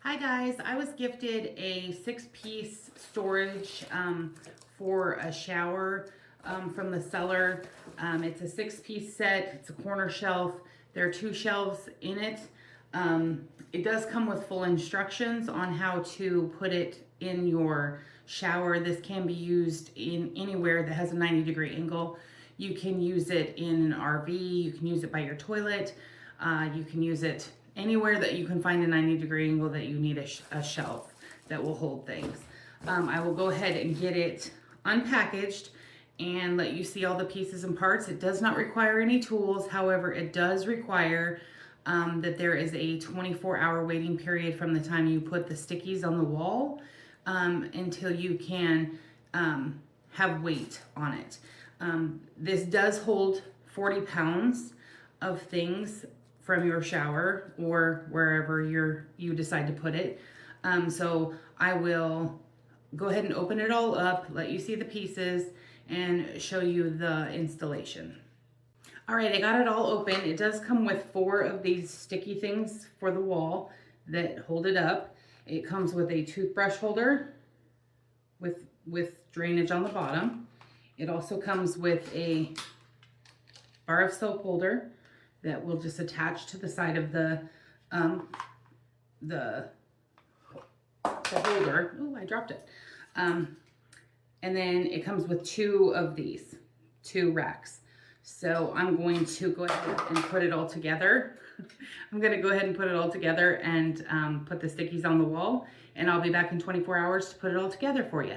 Hi guys, I was gifted a 6-piece storage for a shower from the seller. It's a 6-piece set, it's a corner shelf. There are 2 shelves in it. It does come with full instructions on how to put it in your shower. This can be used in anywhere that has a 90-degree angle. You can use it in an RV, you can use it by your toilet, you can use it anywhere that you can find a 90-degree angle that you need a shelf that will hold things. I will go ahead and get it unpackaged and let you see all the pieces and parts. It does not require any tools. However, it does require that there is a 24-hour waiting period from the time you put the stickies on the wall until you can have weight on it. This does hold 40 pounds of things from your shower or wherever you decide to put it. So I will go ahead and open it all up, let you see the pieces, and show you the installation. All right, I got it all open. It does come with 4 of these sticky things for the wall that hold it up. It comes with a toothbrush holder with drainage on the bottom. It also comes with a bar of soap holder that will just attach to the side of the holder. Oh, I dropped it. And then it comes with 2 of these, 2 racks. So I'm going to go ahead and put it all together. I'm going to go ahead and put it all together and put the stickies on the wall, and I'll be back in 24 hours to put it all together for you.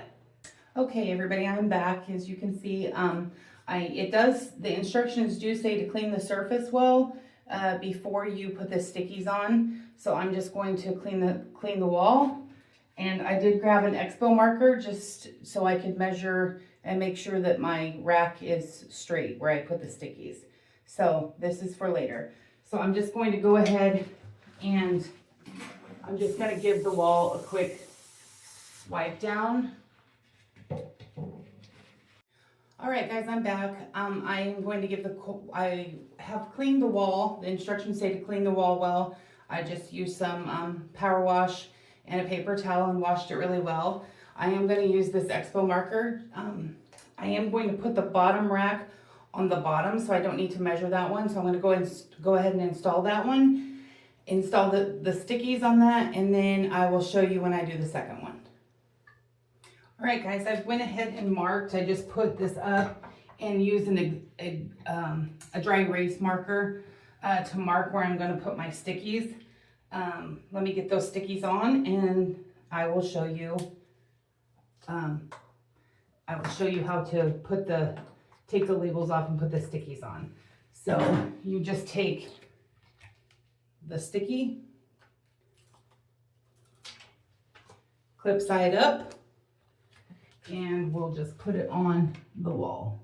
Okay, everybody, I'm back. As you can see, the instructions do say to clean the surface well before you put the stickies on. So I'm just going to clean the wall. And I did grab an expo marker just so I could measure and make sure that my rack is straight where I put the stickies. So this is for later. So I'm just going to go ahead and I'm just going to give the wall a quick wipe down. All right, guys, I'm back. I am going to give I have cleaned the wall. The instructions say to clean the wall well. I just used some power wash and a paper towel and washed it really well. I am going to use this expo marker. I am going to put the bottom rack on the bottom, so I don't need to measure that one. So I'm going to go ahead and install that one, install the stickies on that, and then I will show you when I do the second one. All right, guys, I went ahead and marked. I just put this up and used a dry erase marker to mark where I'm going to put my stickies. Let me get those stickies on, and I will show you. How to take the labels off and put the stickies on. So you just take the sticky, clip side up, and we'll just put it on the wall.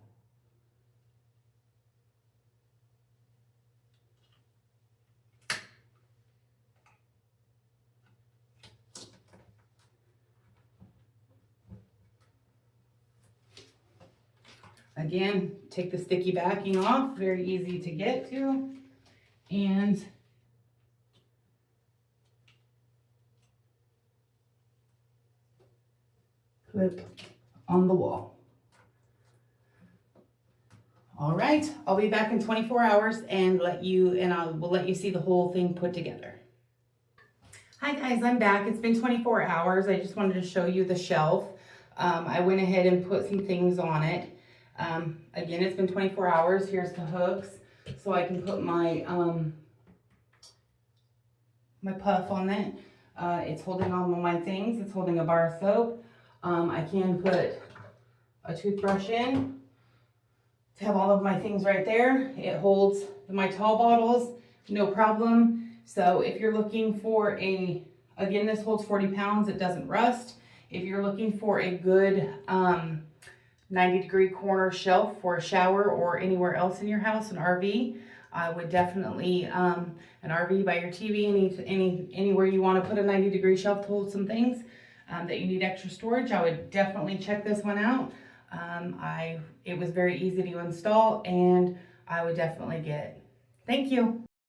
Again, take the sticky backing off, very easy to get to, and clip on the wall. All right, I'll be back in 24 hours and we'll let you see the whole thing put together. Hi guys, I'm back. It's been 24 hours. I just wanted to show you the shelf. I went ahead and put some things on it. Again, it's been 24 hours. Here's the hooks, so I can put my my puff on it. It's holding all of my things. It's holding a bar of soap. I can put a toothbrush in to have all of my things right there. It holds my tall bottles, no problem. So if you're looking for again, this holds 40 pounds. It doesn't rust. If you're looking for a good 90-degree corner shelf for a shower or anywhere else in your house, an RV, I would definitely, an RV by your TV, anywhere you want to put a 90-degree shelf to hold some things that you need extra storage, I would definitely check this one out. It was very easy to install, and I would definitely get it. Thank you.